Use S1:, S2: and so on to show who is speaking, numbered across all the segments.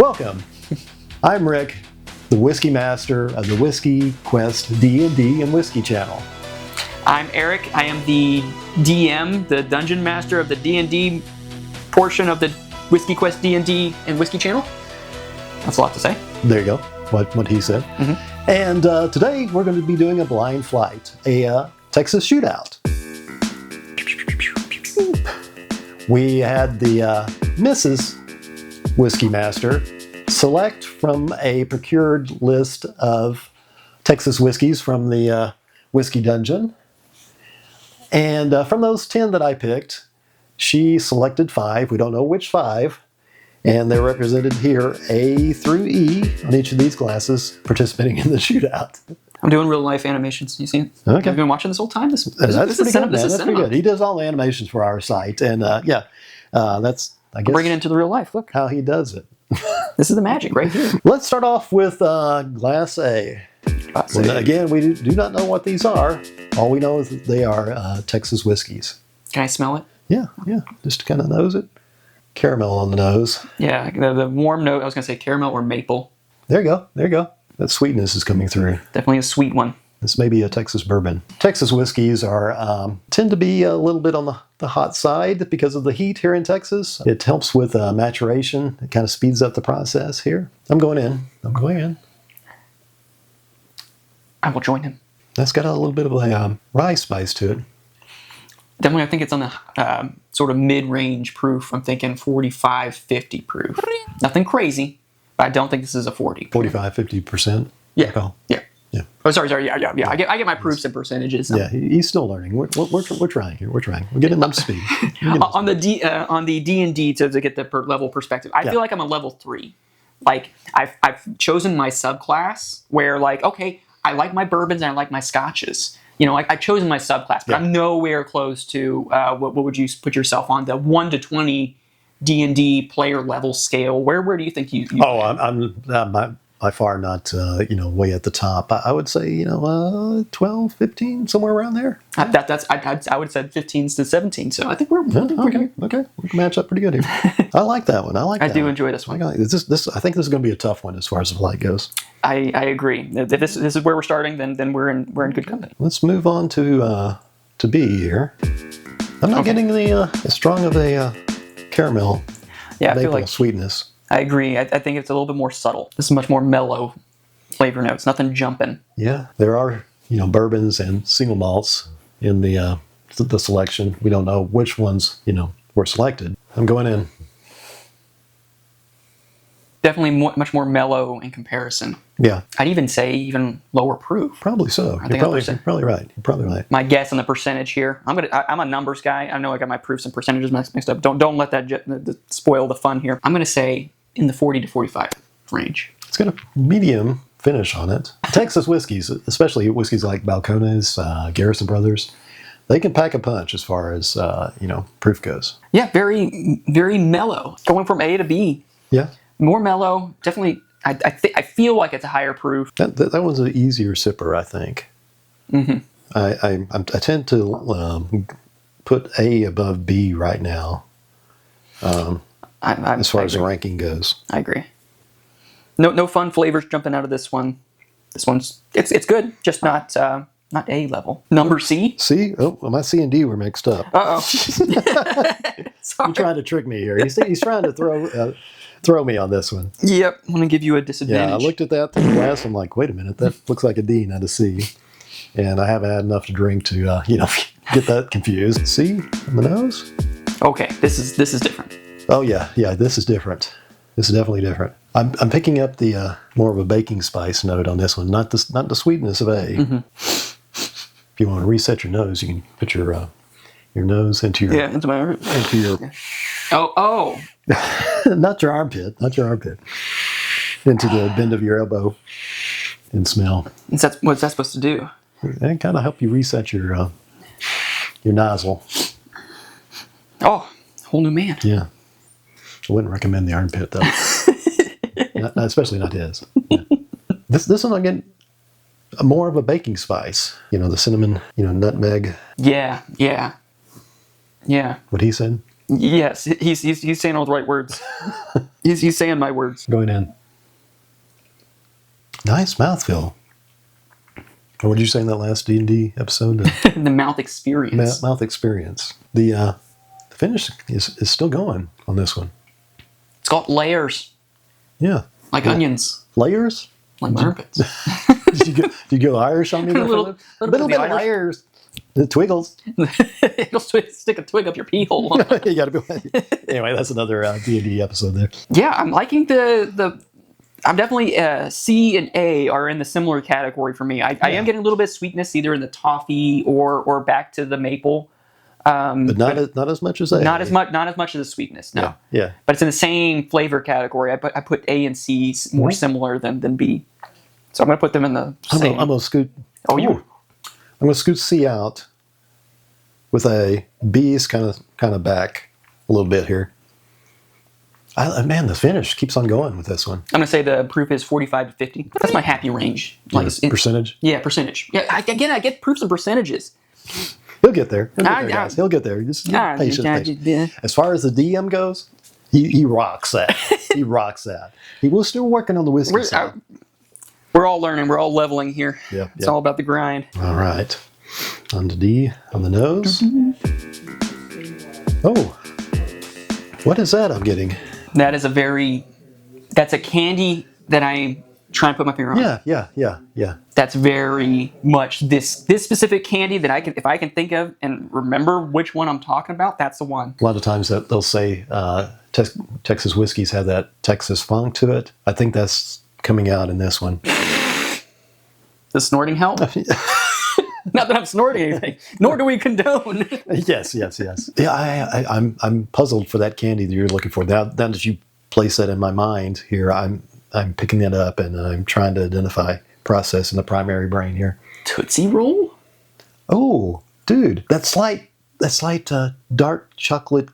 S1: Welcome. I'm Rick, the Whiskey Master of the Whiskey Quest D&D and Whiskey channel.
S2: I'm Eric. I am the DM, the Dungeon Master of the D&D portion of the Whiskey Quest D&D and Whiskey channel. That's a lot to say.
S1: There you go, what he said. Mm-hmm. And today we're going to be doing a blind flight, a Texas Shootout. We had the Mrs. Whiskey Master select from a procured list of Texas whiskeys from the Whiskey Dungeon. And from those 10 that I picked, she selected 5. We don't know which 5. And they're represented here, A through E, on each of these glasses, participating in the shootout.
S2: I'm doing real life animations. You see it?
S1: Okay.
S2: I've been watching this whole time. This is
S1: pretty good,
S2: cinema.
S1: That's pretty good. He does all the animations for our site. And that's, I guess,
S2: bring it into the real life. Look
S1: how he does it.
S2: This is the magic right here.
S1: Let's start off with Glass A. Well, again, we do not know what these are. All we know is that they are Texas whiskeys.
S2: Can I smell it?
S1: Yeah. Just to kind of nose it. Caramel on the nose.
S2: Yeah, the warm note. I was going to say caramel or maple.
S1: There you go. That sweetness is coming through.
S2: Definitely a sweet one.
S1: This may be a Texas bourbon. Texas whiskeys tend to be a little bit on the hot side because of the heat here in Texas. It helps with maturation. It kind of speeds up the process here. I'm going in.
S2: I will join him.
S1: That's got a little bit of a rye spice to it.
S2: Definitely, I think it's on the sort of mid-range proof. I'm thinking 45, 50 proof. Nothing crazy, but I don't think this is a 40.
S1: 45, 50%?
S2: Yeah.
S1: Alcohol.
S2: Yeah. Oh, sorry. Yeah. I get my proofs and percentages.
S1: Yeah, he's still learning. We're trying here. We're getting him up to speed.
S2: On the D&D to get the level perspective, I feel like I'm a level 3. Like I've chosen my subclass where okay, I like my bourbons and I like my scotches. I've chosen my subclass, but I'm nowhere close to what would you put yourself on the 1 to 20 D&D player level scale? Where do you think you?
S1: I'm by far not way at the top. I would say 12, 15, somewhere around there.
S2: I would have said 15s to 17. So I think we're
S1: okay. We can match up pretty good here. I like that one. I do
S2: enjoy this one.
S1: I think this is going to be a tough one as far as the flight goes.
S2: I agree. If this is where we're starting, then we're in good company.
S1: Let's move on to B here. I'm not getting as strong of a caramel.
S2: Yeah, I feel like
S1: sweetness.
S2: I agree. I think it's a little bit more subtle. This is much more mellow flavor notes. Nothing jumping.
S1: Yeah, there are bourbons and single malts in the selection. We don't know which ones were selected. I'm going in.
S2: Definitely much more mellow in comparison.
S1: Yeah.
S2: I'd even say even lower proof.
S1: Probably so. You're probably right. You're probably right.
S2: My guess on the percentage here. I'm a numbers guy. I know I got my proofs and percentages mixed up. Don't let that spoil the fun here. I'm going to say in the 40 to 45 range.
S1: It's got a medium finish on it. Texas whiskeys, especially whiskeys like Balcones, Garrison Brothers, they can pack a punch as far as proof goes.
S2: Yeah, very very mellow. Going from A to B.
S1: Yeah.
S2: More mellow, definitely. I feel like it's a higher proof.
S1: That one's an easier sipper, I think. Mm-hmm. I tend to put A above B right now. As far as the ranking goes,
S2: I agree. No fun flavors jumping out of this one. This one's it's good, just not A level. Number C.
S1: C. Oh, well, my C and D were mixed up. You're trying to trick me here. He's trying to throw me on this one.
S2: Yep, I'm going to give you a disadvantage.
S1: Yeah, I looked at that through the glass. I'm like, wait a minute, that looks like a D, not a C. And I haven't had enough to drink to, get that confused. C on the nose.
S2: Okay, this is different.
S1: Oh yeah, this is different. This is definitely different. I'm picking up the more of a baking spice note on this one, not the sweetness of A. Mm-hmm. If you want to reset your nose, you can put your nose into your
S2: into my
S1: into your.
S2: Oh.
S1: Not your armpit. Into the bend of your elbow and smell.
S2: What's that supposed to do?
S1: And kind of help you reset your nozzle.
S2: Oh, whole new man.
S1: Yeah. I wouldn't recommend the armpit though. Especially not his. Yeah. This one again, more of a baking spice. The cinnamon, nutmeg.
S2: Yeah.
S1: What he said.
S2: Yes, he's saying all the right words. he's saying my words.
S1: Going in. Nice mouthfeel. What did you say in that last D&D episode?
S2: The mouth experience.
S1: Mouth experience. The finish is still going on this one.
S2: It's got layers.
S1: Yeah.
S2: Like onions.
S1: Layers?
S2: Like bourbons.
S1: Did you go Irish on me?
S2: A little bit of
S1: of layers. The twiggles.
S2: It'll stick a twig up your pee hole.
S1: You gotta go. Anyway, that's another D&D episode there.
S2: Yeah, I'm liking the. I'm definitely C and A are in the similar category for me. I am getting a little bit of sweetness either in the toffee or back to the maple.
S1: But not as much as A.
S2: Not as much as the sweetness. No.
S1: Yeah.
S2: But it's in the same flavor category. I put A and C more similar than B. So I'm gonna put them in the same.
S1: I'm gonna scoot.
S2: Oh, you.
S1: I'm gonna scoot C out with a B's kind of back a little bit here. Man, the finish keeps on going with this one.
S2: I'm gonna say the proof is 45 to 50. That's my happy range. Like
S1: percentage.
S2: Yeah, percentage. Yeah, I get proofs and percentage.
S1: He'll get there. Guys. He'll get there. Just patient. As far as the DM goes, he rocks that. He rocks that. He was still working on the whiskey side.
S2: We're all learning. We're all leveling here.
S1: Yeah,
S2: it's all about the grind.
S1: All right. On to D on the nose. Oh, what is that I'm getting?
S2: That's a candy that I try and put my finger on.
S1: Yeah.
S2: That's very much this specific candy that if I can think of and remember which one I'm talking about, that's the one.
S1: A lot of times that they'll say Texas whiskeys have that Texas funk to it. I think that's coming out in this one.
S2: The snorting help? Not that I'm snorting anything, nor do we condone.
S1: Yes. Yeah, I'm puzzled for that candy that you're looking for. Now that you place that in my mind here, I'm picking that up and I'm trying to identify process in the primary brain here.
S2: Tootsie Roll?
S1: Oh, dude, that slight dark chocolate,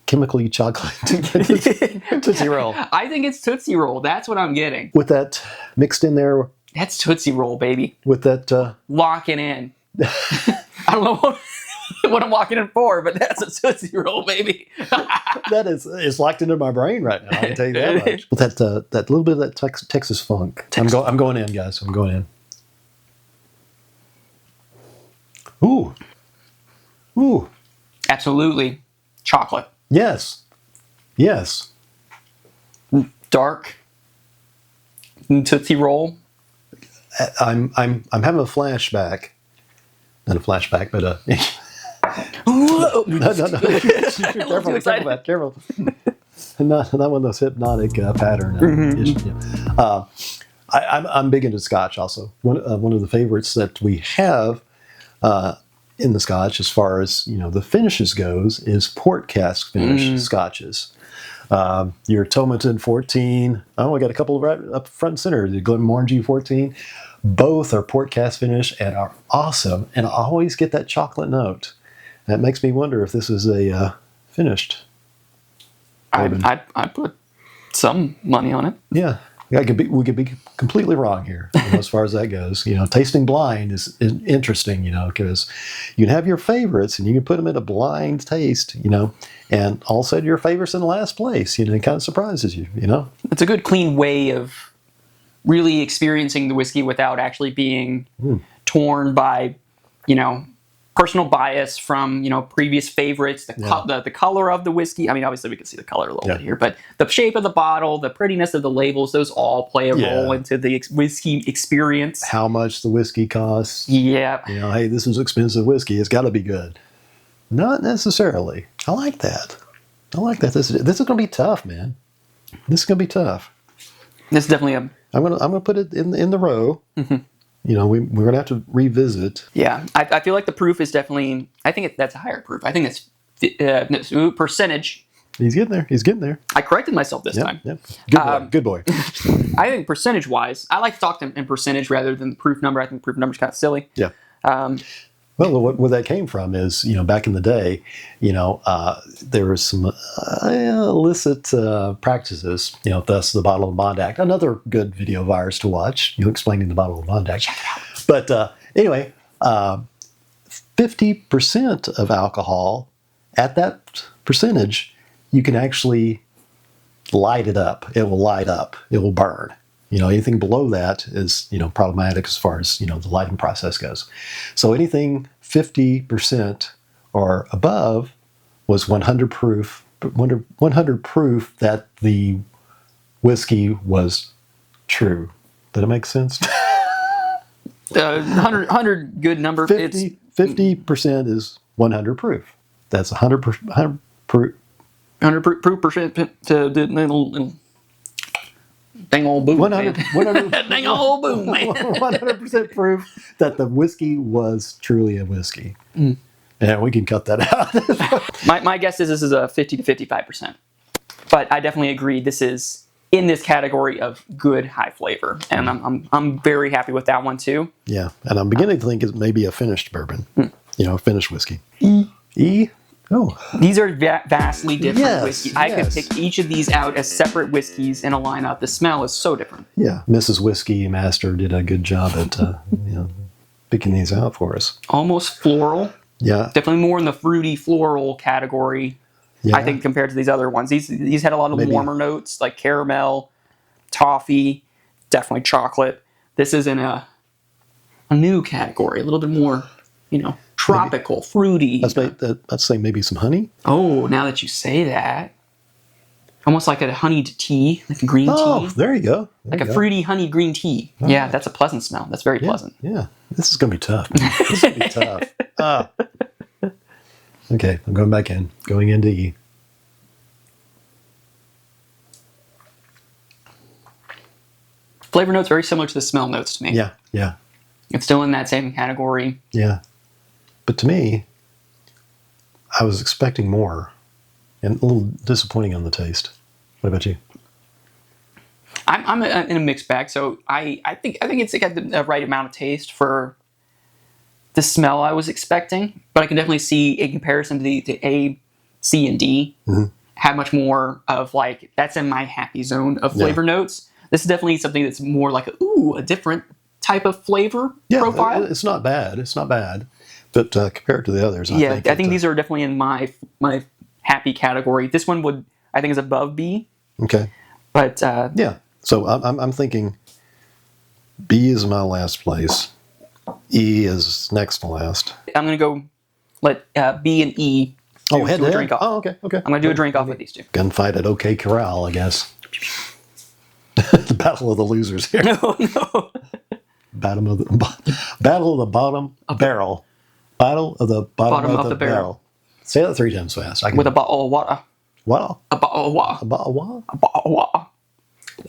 S1: chemically chocolate Tootsie Roll.
S2: I think it's Tootsie Roll. That's what I'm getting.
S1: With that mixed in there.
S2: That's Tootsie Roll, baby.
S1: With that...
S2: Locking in. I don't know what I'm locking in for, but that's a Tootsie Roll, baby.
S1: That is locked into my brain right now, I can tell you that much. With that little bit of that Texas funk. I'm going in, guys. I'm going in. Ooh.
S2: Absolutely. Chocolate.
S1: Yes.
S2: Dark. Tootsie Roll.
S1: I'm having a flashback. Not a flashback, but
S2: Whoa.
S1: No. Careful. Not one of those hypnotic pattern. I'm big into Scotch also. One of the favorites that we have in the Scotch, as far as the finishes goes, is port cask finish Scotches. Your Tomatin 14. I got a couple right up front and center. The Glenmorangie 14. Both are port cask finish and are awesome. And I always get that chocolate note. That makes me wonder if this is a finished.
S2: I put some money on it.
S1: Yeah. We could be completely wrong here as far as that goes. Tasting blind is interesting, because you can have your favorites and you can put them in a blind taste, and all of a sudden your favorite's in the last place. It kind of surprises you,
S2: It's a good, clean way of really experiencing the whiskey without actually being torn by, personal bias from previous favorites, the color of the whiskey. I mean, obviously we can see the color a little bit here, but the shape of the bottle, the prettiness of the labels, those all play a role into the whiskey experience. How much the whiskey costs. Yeah. Hey, this is expensive whiskey. It's got to be good. Not necessarily. I like that. This is going to be tough, man. This is going to be tough. This is definitely I'm gonna put it in the row. Mm-hmm. We're going to have to revisit. Yeah, I feel like the proof is definitely, I think that's a higher proof. I think it's percentage. He's getting there. I corrected myself this time. Yep. Good boy. I think percentage-wise, I like to talk in percentage rather than the proof number. I think the proof number is kind of silly. Yeah. Well, where that came from is, back in the day, there was some illicit practices, thus the Bottle of Bond Act. Another good video of ours to watch, explaining the Bottle of Bond Act. Check it out. But anyway, 50% of alcohol at that percentage
S1: you can actually light it up. It will light up. It will burn. Anything below that is, problematic as far as, the lighting process goes. So anything 50% or above was 100 proof, 100 proof that the whiskey was true. Did it make sense?
S2: 100 good number.
S1: 50% is 100 proof. That's 100 proof.
S2: 100 proof percent to dang old boom,
S1: 100,
S2: man.
S1: 100
S2: Dang old boom, man.
S1: 100% proof that the whiskey was truly a whiskey. Yeah, we can cut that out.
S2: My guess is this is a 50 to 55%. But I definitely agree this is in this category of good high flavor. And I'm very happy with that one too.
S1: Yeah, and I'm beginning to think it may be a finished bourbon. Finished whiskey. E? Oh.
S2: These are vastly different whiskeys. I could
S1: yes.
S2: pick each of these out as separate whiskeys in a lineup. The smell is so different.
S1: Yeah, Mrs. Whiskey Master did a good job at picking these out for us.
S2: Almost floral.
S1: Yeah.
S2: Definitely more in the fruity floral category,
S1: Yeah.
S2: I think, compared to these other ones. These had a lot of warmer notes, like caramel, toffee, definitely chocolate. This is in a new category, a little bit more, tropical, fruity.
S1: Let's say maybe some honey.
S2: Oh, now that you say that. Almost like a honeyed tea, like a green tea.
S1: Oh, there you go.
S2: Like a fruity honey green tea. Oh. Yeah, that's a pleasant smell. That's very pleasant.
S1: Yeah, this is going to be tough. This is going to be tough. Okay, I'm going back in. Going into E.
S2: Flavor notes very similar to the smell notes to me.
S1: Yeah.
S2: It's still in that same category.
S1: Yeah. But to me, I was expecting more. And a little disappointing on the taste. What about you?
S2: I'm in a mixed bag, so I think it's got the right amount of taste for the smell I was expecting, but I can definitely see in comparison to the A, C, and D have much more of that's in my happy zone of flavor notes. This is definitely something that's more like a different type of flavor profile.
S1: It's not bad. But compared to the others, I think
S2: these are definitely in my happy category. This one I think is above B.
S1: Okay.
S2: But
S1: yeah. So I'm thinking B is my last place. E is next to last.
S2: I'm going to go let B and E do a drink off.
S1: Oh, okay.
S2: I'm going to do a drink off with these two.
S1: Gunfight at OK Corral, I guess. The battle of the losers here.
S2: No.
S1: Battle of the bottom barrel. Battle of the bottom of the barrel. Say that 3 times fast.
S2: With a bottle of water.
S1: What?
S2: A bottle of water.
S1: A bottle of what?
S2: A bottle of water.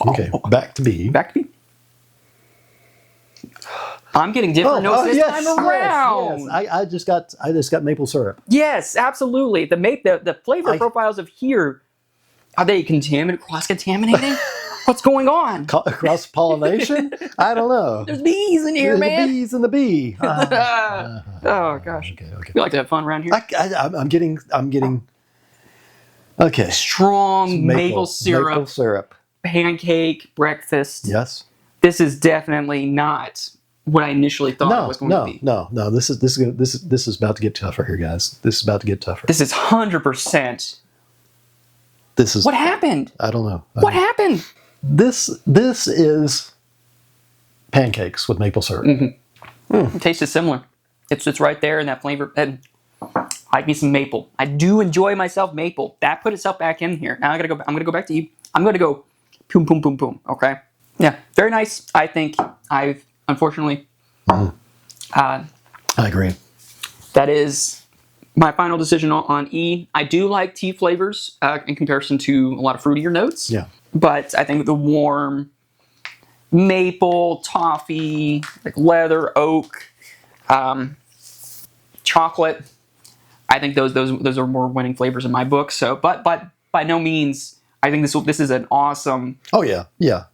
S1: Okay, back to B.
S2: I'm getting different notes this time around.
S1: Yes. I just got maple syrup.
S2: Yes, absolutely. The flavor profiles of here, are they cross-contaminating? What's going on?
S1: Cross pollination? I don't know.
S2: There's bees in here, man.
S1: The bees and the bee.
S2: Oh gosh.
S1: Okay.
S2: We like to have fun around here.
S1: I'm getting. Okay.
S2: Strong maple syrup.
S1: Maple syrup.
S2: Pancake breakfast.
S1: Yes.
S2: This is definitely not what I initially thought it was going to be.
S1: No. This is about to get tougher here, guys. This is about to get tougher.
S2: This is 100%.
S1: This is
S2: what happened.
S1: I don't know.
S2: What happened?
S1: This is pancakes with maple syrup.
S2: It tastes similar. It's right there in that flavor. And I like me some maple. I do enjoy myself maple. That put itself back in here. Now I'm gonna go back to you. I'm gonna go boom, boom, boom, boom. Okay. Yeah, very nice. I think I've unfortunately.
S1: I agree.
S2: That is my final decision on E. I do like tea flavors in comparison to a lot of fruitier notes.
S1: Yeah.
S2: But I think the warm maple, toffee, like leather, oak, chocolate. I think those are more winning flavors in my book. So, but by no means, I think this is an awesome.
S1: Oh yeah.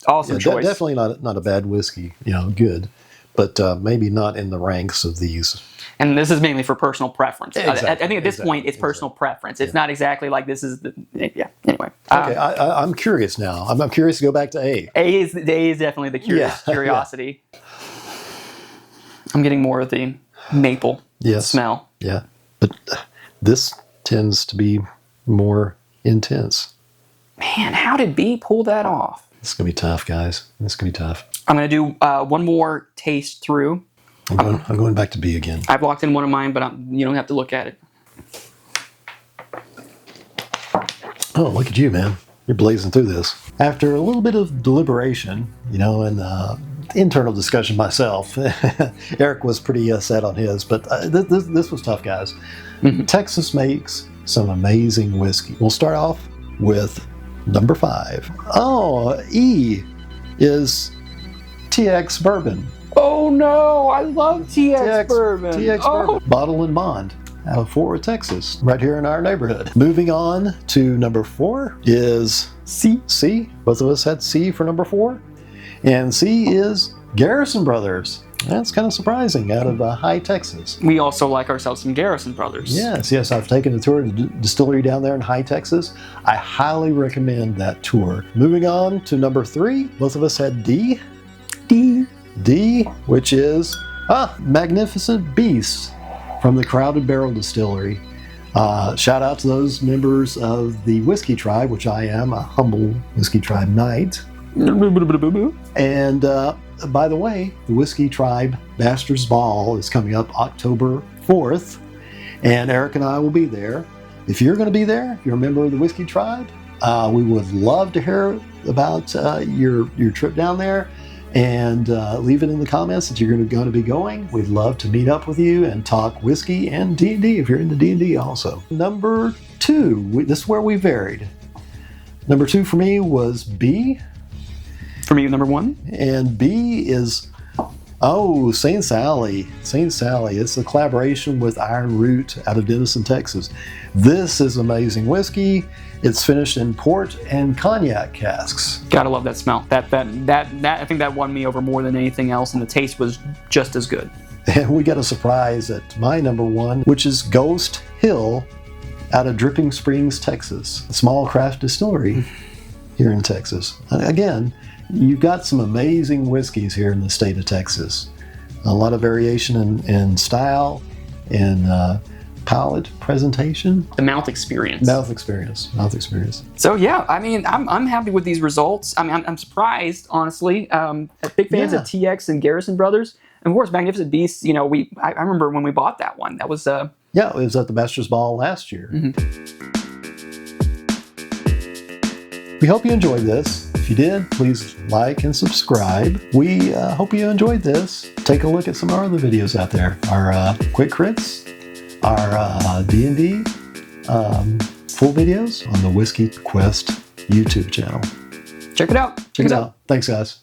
S2: Awesome choice.
S1: Definitely not a bad whiskey. Good, but maybe not in the ranks of these.
S2: And this is mainly for personal preference.
S1: Exactly.
S2: I think at this point, it's personal preference. It's not exactly like this is the. Yeah. Anyway.
S1: Okay. I'm curious now. I'm curious to go back to A.
S2: A is definitely the curiosity. Yeah. I'm getting more of the maple smell.
S1: Yeah, but this tends to be more intense.
S2: Man, how did B pull that off?
S1: It's going to be tough, guys. It's going to be tough.
S2: I'm going to do one more taste through.
S1: I'm going back to B again.
S2: I've locked in one of mine, but you don't have to look at it.
S1: Oh, look at you, man. You're blazing through this. After a little bit of deliberation, and internal discussion myself, Eric was pretty set on his, but this was tough, guys.
S2: Mm-hmm.
S1: Texas makes some amazing whiskey. We'll start off with number 5. Oh, E is TX Bourbon.
S2: Oh no, I love TX Bourbon.
S1: TX Bourbon. Bottle and Bond out of Fort Worth, Texas, right here in our neighborhood. Moving on to number 4 is C. Both of us had C for number 4. And C is Garrison Brothers. That's kind of surprising, out of High, Texas.
S2: We also like ourselves some Garrison Brothers.
S1: Yes. I've taken a tour of the distillery down there in High, Texas. I highly recommend that tour. Moving on to number 3, both of us had D. D, which is Magnificent Beast from the Crowded Barrel Distillery. Shout out to those members of the Whiskey Tribe, which I am, a humble Whiskey Tribe knight. And by the way, the Whiskey Tribe Masters Ball is coming up October 4th, and Eric and I will be there. If you're going to be there, if you're a member of the Whiskey Tribe, we would love to hear about your trip down there, and leave it in the comments that you're going to be going. We'd love to meet up with you and talk whiskey and D&D if you're into D&D also. Number 2, this is where we varied. Number 2 for me was B.
S2: For me, number 1.
S1: And B is, St. Sally. St. Sally. It's a collaboration with Iron Root out of Denison, Texas. This is amazing whiskey. It's finished in port and cognac casks.
S2: Gotta love that smell. That I think that won me over more than anything else, and the taste was just as good.
S1: And we got a surprise at my number 1, which is Ghost Hill out of Dripping Springs, Texas. A small craft distillery here in Texas. Again, you've got some amazing whiskeys here in the state of Texas. A lot of variation in style and palate presentation.
S2: The mouth experience.
S1: Mouth experience.
S2: So yeah, I mean, I'm happy with these results. I mean, I'm surprised, honestly. Big fans of TX and Garrison Brothers. And of course, Magnificent Beasts, I remember when we bought that one. That was...
S1: it was at the Masters Ball last year.
S2: Mm-hmm.
S1: We hope you enjoyed this. If you did, please like and subscribe. We hope you enjoyed this. Take a look at some of our other videos out there. Our quick crits, our D&D full videos on the Whiskey Quest YouTube channel.
S2: Check it out.
S1: Check it out. Thanks, guys.